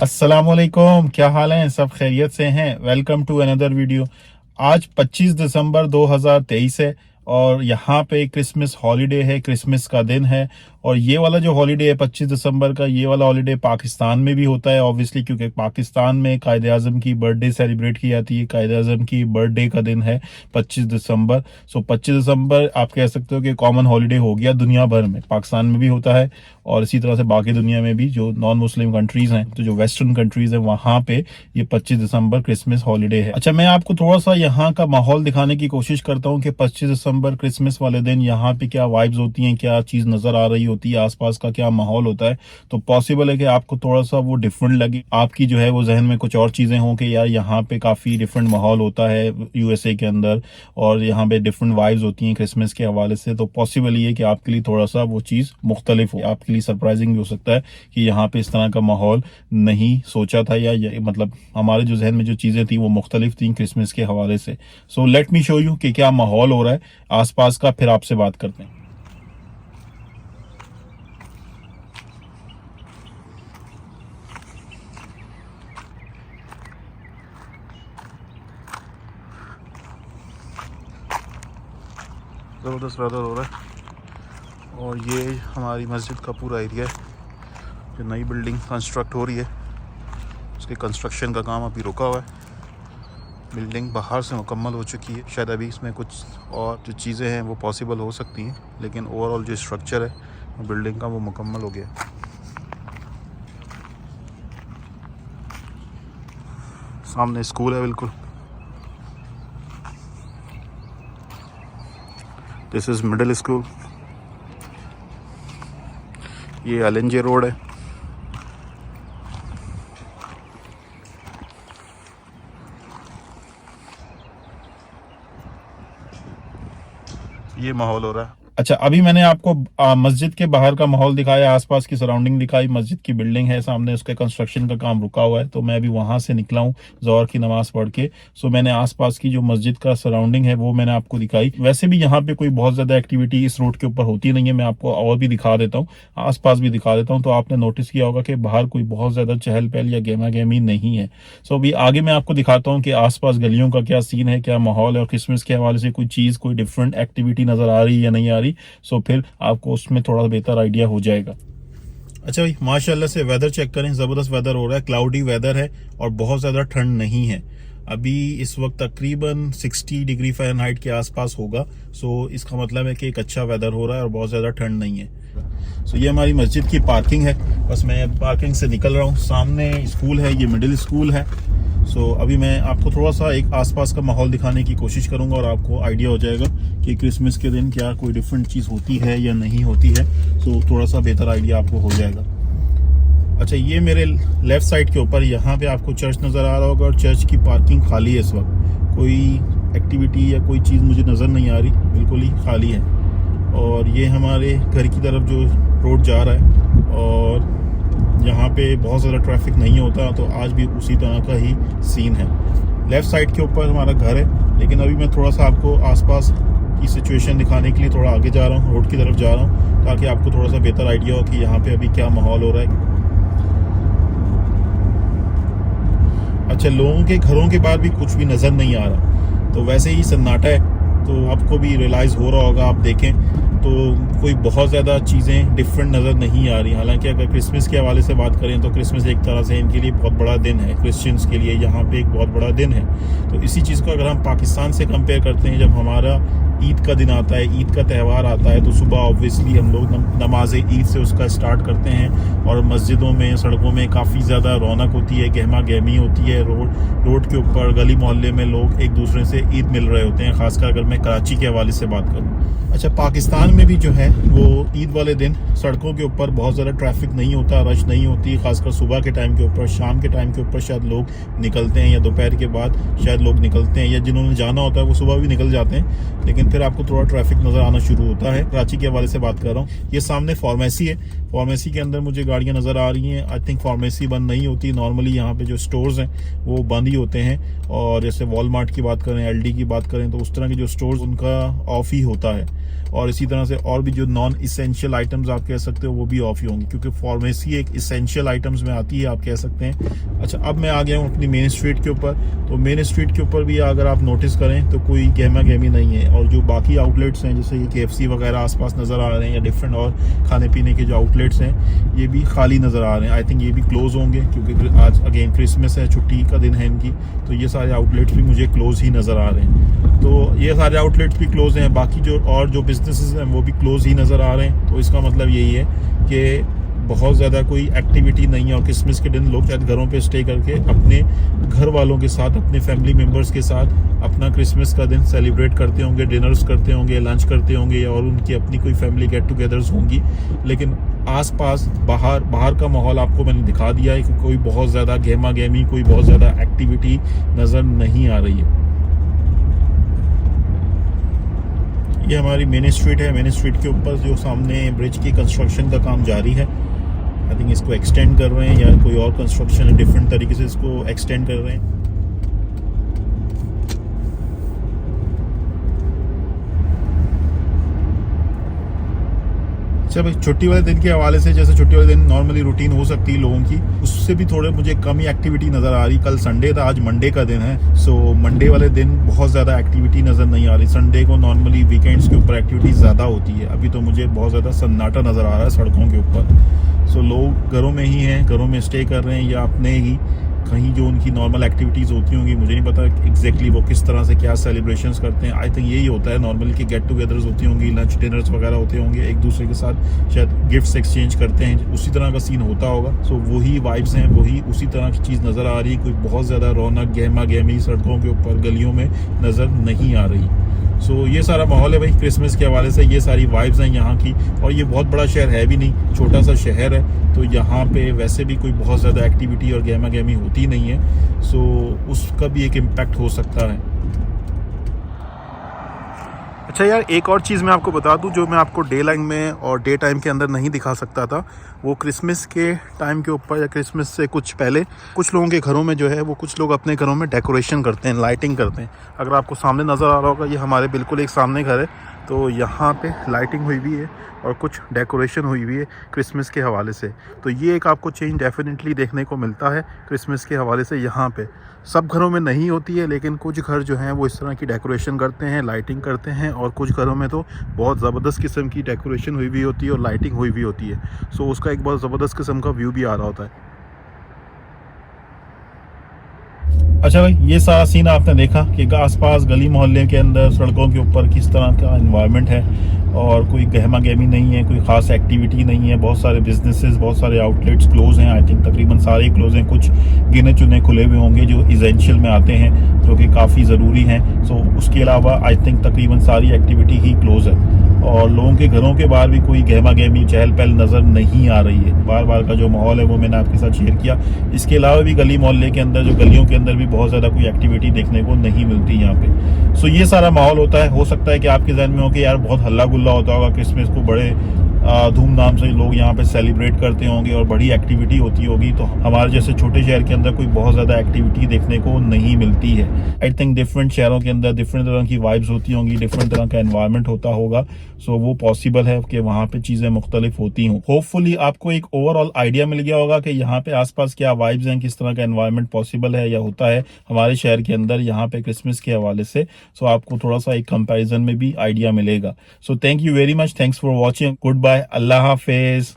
अस्सलामुअलैकुम, क्या हाल है? सब खैरियत से हैं? Welcome to another video. आज 25 दिसंबर 2023 है और यहाँ पे क्रिसमस हॉलीडे है, क्रिसमस का दिन है। और ये वाला जो हॉलीडे है 25 दिसंबर का, ये वाला हॉलीडे पाकिस्तान में भी होता है ऑब्वियसली, क्योंकि पाकिस्तान में कायद आज़म की बर्थडे सेलिब्रेट की जाती है। कायद आज़म की बर्थडे का दिन है 25 दिसंबर। सो 25 दिसंबर आप कह सकते हो कि कॉमन हॉलीडे हो गया दुनिया भर में। पाकिस्तान में भी होता है और इसी तरह से बाकी दुनिया में भी जो नॉन मुस्लिम कंट्रीज हैं, तो जो वेस्टर्न कंट्रीज हैं, वहाँ पे ये 25 दिसंबर क्रिसमस हॉलीडे है। अच्छा, मैं आपको थोड़ा सा यहाँ का माहौल दिखाने की कोशिश करता हूँ कि 25 दिसंबर क्रिसमस वाले दिन यहाँ पे क्या वाइब्स होती हैं, क्या चीज़ नज़र आ रही होती है, आसपास का क्या माहौल होता है। तो पॉसिबल है कि आपको थोड़ा सा वो डिफरेंट लगे, आपकी जो है वो जहन में कुछ और चीज़ें हों कि यार यहाँ पे काफ़ी डिफरेंट माहौल होता है यूएसए के अंदर, और यहाँ पे डिफरेंट वाइब्स होती हैं क्रिसमस के हवाले से। तो पॉसिबल ये है कि आपके लिए थोड़ा सा वो चीज़ मुख्तलिफ हो, आपके लिए सरप्राइजिंग भी हो सकता है कि यहाँ पे इस तरह का माहौल नहीं सोचा था, या मतलब हमारे जो जहन में जो चीज़ें थी वो मुख्तलिफ थी क्रिसमस के हवाले से। So let me show you कि क्या माहौल हो रहा है आसपास का, फिर आपसे बात करते हैं। ज़बरदस्त वेदर हो रहा है और ये हमारी मस्जिद का पूरा एरिया है। जो नई बिल्डिंग कंस्ट्रक्ट हो रही है उसके कंस्ट्रक्शन का काम अभी रुका हुआ है। बिल्डिंग बाहर से मुकम्मल हो चुकी है, शायद अभी इसमें कुछ और जो चीज़ें हैं वो पॉसिबल हो सकती हैं, लेकिन ओवरऑल जो स्ट्रक्चर है बिल्डिंग का वो मुकम्मल हो गया। सामने स्कूल है बिल्कुल। This is middle school. ये एलएनजे रोड है। ये माहौल हो रहा है। अच्छा, अभी मैंने आपको मस्जिद के बाहर का माहौल दिखाया, आसपास की सराउंडिंग दिखाई। मस्जिद की बिल्डिंग है सामने, उसके कंस्ट्रक्शन का काम रुका हुआ है, तो मैं अभी वहां से निकला हूँ ज़ोहर की नमाज पढ़ के। सो मैंने आसपास की जो मस्जिद का सराउंडिंग है वो मैंने आपको दिखाई। वैसे भी यहाँ पे कोई बहुत ज्यादा एक्टिविटी इस रोड के ऊपर होती नहीं है। मैं आपको और भी दिखा देता हूँ, आसपास भी दिखा देता हूँ, तो आपने नोटिस किया होगा कि बाहर कोई बहुत ज्यादा चहल पहल या गेमा गेमी नहीं है। सो अभी आगे मैं आपको दिखाता हूँ कि आसपास गलियों का क्या सीन है, क्या माहौल है, और क्रिसमस के हवाले से कोई चीज़, कोई डिफरेंट एक्टिविटी नज़र आ रही है या नहीं आ रही। सो फिर आपको उसमें थोड़ा बेहतर आइडिया हो जाएगा। अच्छा भाई, माशाल्लाह से वेदर चेक करें, ज़बरदस्त वेदर हो रहा है। क्लाउडी वेदर है और बहुत ज़्यादा ठंड नहीं है। अभी इस वक्त तकरीबन 60 डिग्री फ़ारेनहाइट के आसपास होगा। सो इसका मतलब है कि एक अच्छा वेदर हो रहा है और बहुत ज़्यादा ठंड नहीं है। सो ये हमारी मस्जिद की पार्किंग है। बस मैं पार्किंग से निकल रहा हूँ। सामने स्कूल है, ये मिडिल स्कूल है। सो अभी मैं आपको थोड़ा सा एक आसपास का माहौल दिखाने की कोशिश करूंगा और आपको आइडिया हो जाएगा कि क्रिसमस के दिन क्या कोई डिफरेंट चीज़ होती है या नहीं होती है। सो थोड़ा सा बेहतर आइडिया आपको हो जाएगा। अच्छा, ये मेरे लेफ्ट साइड के ऊपर यहाँ पे आपको चर्च नज़र आ रहा होगा और चर्च की पार्किंग खाली है इस वक्त। कोई एक्टिविटी या कोई चीज़ मुझे नज़र नहीं आ रही, बिल्कुल ही खाली है। और ये हमारे घर की तरफ जो रोड जा रहा है, और यहाँ पे बहुत ज़्यादा ट्रैफिक नहीं होता, तो आज भी उसी तरह का ही सीन है। लेफ़्ट साइड के ऊपर हमारा घर है, लेकिन अभी मैं थोड़ा सा आपको आसपास की सिचुएशन दिखाने के लिए थोड़ा आगे जा रहा हूँ, रोड की तरफ जा रहा हूँ, ताकि आपको थोड़ा सा बेहतर आइडिया हो कि यहाँ पे अभी क्या माहौल हो रहा है। अच्छा, लोगों के घरों के बाहर भी कुछ भी नज़र नहीं आ रहा, तो वैसे ही सन्नाटा है। तो आपको भी रियलाइज़ हो रहा होगा, आप देखें तो कोई बहुत ज़्यादा चीज़ें डिफरेंट नज़र नहीं आ रही। हालांकि अगर क्रिसमस के हवाले से बात करें तो क्रिसमस एक तरह से इनके लिए बहुत बड़ा दिन है, क्रिश्चियंस के लिए यहाँ पे एक बहुत बड़ा दिन है। तो इसी चीज़ को अगर हम पाकिस्तान से कंपेयर करते हैं, जब हमारा ईद का दिन आता है, ईद का त्यौहार आता है, तो सुबह ऑब्वियसली हम लोग नमाज ईद से उसका स्टार्ट करते हैं, और मस्जिदों में, सड़कों में काफ़ी ज़्यादा रौनक होती है, गहमा गहमी होती है। रोड के ऊपर गली मोहल्ले में लोग एक दूसरे से ईद मिल रहे होते हैं, खासकर अगर मैं कराची के हवाले से बात करूँ। अच्छा, पाकिस्तान में भी जो है वो ईद वाले दिन सड़कों के ऊपर बहुत ज़्यादा ट्रैफिक नहीं होता, रश नहीं होती, खासकर सुबह के टाइम के ऊपर। शाम के टाइम के ऊपर शायद लोग निकलते हैं, या दोपहर के बाद शायद लोग निकलते हैं, या जिन्होंने जाना होता है वो सुबह भी निकल जाते हैं, लेकिन फिर आपको थोड़ा ट्रैफिक नज़र आना शुरू होता है। कराची के हवाले से बात कर रहा हूँ। ये सामने फार्मेसी है, फार्मेसी के अंदर मुझे गाड़ियाँ नज़र आ रही हैं। आई थिंक फार्मेसी बंद नहीं होती, नॉर्मली यहाँ पे जो स्टोर्स हैं वो बंद ही होते हैं। और जैसे वॉलमार्ट की बात करें, एलडी की बात करें, तो उस तरह के जो स्टोर्स उनका ऑफ ही होता है। और इसी तरह से और भी जो नॉन इसेंशियल आइटम्स आप कह सकते हो वो भी ऑफ ही होंगी, क्योंकि फार्मेसी एक इसेंशियल आइटम्स में आती है, आप कह सकते हैं। अच्छा, अब मैं आ गया हूँ अपनी मेन स्ट्रीट के ऊपर। तो मेन स्ट्रीट के ऊपर भी अगर आप नोटिस करें तो कोई गहमा गहमी नहीं है, और जो बाकी आउटलेट्स हैं जैसे ये KFC वगैरह आसपास नज़र आ रहे हैं, या डिफरेंट और खाने पीने के जो आउटलेट्स हैं ये भी खाली नज़र आ रहे हैं। आई थिंक ये भी क्लोज होंगे, क्योंकि आज अगेन क्रिसमस है, छुट्टी का दिन है इनकी, तो ये सारे आउटलेट्स भी मुझे क्लोज ही नज़र आ रहे हैं। तो ये सारे आउटलेट्स भी क्लोज हैं, बाकी जो बिजनेसेस हैं वो भी क्लोज ही नज़र आ रहे हैं। तो इसका मतलब यही है कि बहुत ज़्यादा कोई एक्टिविटी नहीं है, और क्रिसमस के दिन लोग शायद घरों पे स्टे करके अपने घर वालों के साथ, अपने फैमिली मेम्बर्स के साथ अपना क्रिसमस का दिन सेलिब्रेट करते होंगे, डिनर्स करते होंगे, लंच करते होंगे, और उनकी अपनी कोई फैमिली गेट टुगेदर्स होंगी। लेकिन आसपास बाहर का माहौल आपको मैंने दिखा दिया है कि कोई बहुत ज़्यादा गहमा गहमी, कोई बहुत ज़्यादा एक्टिविटी नज़र नहीं आ रही है। ये हमारी मेन स्ट्रीट है। मेन स्ट्रीट के ऊपर जो सामने ब्रिज की कंस्ट्रक्शन का काम जारी है। आई थिंक इसको एक्सटेंड कर रहे हैं, या कोई और कंस्ट्रक्शन है, डिफरेंट तरीके से इसको एक्सटेंड कर रहे हैं। अच्छा भाई, छुट्टी वाले दिन के हवाले से, जैसे छुट्टी वाले दिन नॉर्मली रूटीन हो सकती है लोगों की, उससे भी थोड़े मुझे कम ही एक्टिविटी नज़र आ रही। कल संडे था, आज मंडे का दिन है। सो मंडे वाले दिन बहुत ज़्यादा एक्टिविटी नज़र नहीं आ रही। संडे को नॉर्मली वीकेंड्स के ऊपर एक्टिविटी ज़्यादा होती है। अभी तो मुझे बहुत ज़्यादा सन्नाटा नज़र आ रहा है सड़कों के ऊपर। सो लोग घरों में ही हैं, घरों में स्टे कर रहे हैं, या अपने ही कहीं जो उनकी नॉर्मल एक्टिविटीज़ होती होंगी, मुझे नहीं पता एग्जैक्टली वो किस तरह से क्या सेलिब्रेशंस करते हैं। आई थिंक यही होता है नॉर्मली कि गेट टुगेदर्स होती होंगी, लंच डिनर्स वगैरह होते होंगे, एक दूसरे के साथ शायद गिफ्ट्स एक्सचेंज करते हैं, उसी तरह का सीन होता होगा। सो वही वाइब्स हैं, वही उसी तरह की चीज़ नज़र आ रही है। कोई बहुत ज़्यादा रौनक, गहमा गहमी सड़कों के ऊपर, गलियों में नज़र नहीं आ रही। सो ये सारा माहौल है भाई क्रिसमस के हवाले से। ये सारी वाइब्स हैं यहाँ की, और ये बहुत बड़ा शहर है भी नहीं, छोटा सा शहर है। तो यहाँ पे वैसे भी कोई बहुत ज़्यादा एक्टिविटी और गहमा गहमी होती नहीं है। सो उसका भी एक इम्पैक्ट हो सकता है। अच्छा यार, एक और चीज़ मैं आपको बता दूं जो मैं आपको डे लाइन में और डे टाइम के अंदर नहीं दिखा सकता था। वो क्रिसमस के टाइम के ऊपर, या क्रिसमस से कुछ पहले, कुछ लोगों के घरों में जो है वो कुछ लोग अपने घरों में डेकोरेशन करते हैं, लाइटिंग करते हैं। अगर आपको सामने नज़र आ रहा होगा, ये हमारे बिल्कुल एक सामने घर है, तो यहाँ पे लाइटिंग हुई हुई है और कुछ डेकोरेशन हुई हुई है क्रिसमस के हवाले से। तो ये एक आपको चेंज डेफिनेटली देखने को मिलता है क्रिसमस के हवाले से। यहाँ पे सब घरों में नहीं होती है, लेकिन कुछ घर जो हैं वो इस तरह की डेकोरेशन करते हैं, लाइटिंग करते हैं, और कुछ घरों में तो बहुत ज़बरदस्त किस्म की डेकोरेशन हुई हुई होती है और लाइटिंग हुई हुई होती है। सो उसका एक बहुत ज़बरदस्त किस्म का व्यू भी आ रहा होता है। अच्छा भाई, ये सारा सीन आपने देखा कि आसपास गली मोहल्ले के अंदर सड़कों के ऊपर किस तरह का एनवायरनमेंट है, और कोई गहमा गहमी नहीं है, कोई ख़ास एक्टिविटी नहीं है। बहुत सारे बिजनेसेस, बहुत सारे आउटलेट्स क्लोज हैं। आई थिंक तकरीबन सारे क्लोज हैं, कुछ गिने चुने खुले हुए होंगे जो इसेंशियल में आते हैं, जो कि काफ़ी ज़रूरी हैं। सो उसके अलावा आई थिंक तकरीबन सारी एक्टिविटी ही क्लोज है, और लोगों के घरों के बाहर भी कोई गहमा गहमी, चहल पहल नज़र नहीं आ रही है। बार बार का जो माहौल है वो मैंने आपके साथ शेयर किया। इसके अलावा भी गली मोहल्ले के अंदर, जो गलियों के अंदर भी बहुत ज़्यादा कोई एक्टिविटी देखने को नहीं मिलती यहाँ पे। सो ये सारा माहौल होता है। हो सकता है कि आपके जहन में हो कि यार बहुत हल्ला गुल्ला होता होगा क्रिसमस को, बड़े धूमधाम से लोग यहाँ पे सेलिब्रेट करते होंगे और बड़ी एक्टिविटी होती होगी। तो हमारे जैसे छोटे शहर के अंदर कोई बहुत ज़्यादा एक्टिविटी देखने को नहीं मिलती है। आई थिंक डिफरेंट शहरों के अंदर डिफरेंट तरह की वाइब्स होती होंगी, डिफरेंट तरह का एनवायरनमेंट होता होगा। सो वो पॉसिबल है कि वहाँ पे चीज़ें मुख्तलिफ होती हों। होपफुली आपको एक ओवरऑल आइडिया मिल गया होगा कि यहाँ पे आसपास क्या वाइब्स हैं, किस तरह का एनवायरनमेंट पॉसिबल है या होता है हमारे शहर के अंदर यहाँ पे क्रिसमस के हवाले से। सो आपको थोड़ा सा एक कंपैरिजन में भी आइडिया मिलेगा। So thank you very much, thanks for watching, good bye, अल्लाह हाफिज।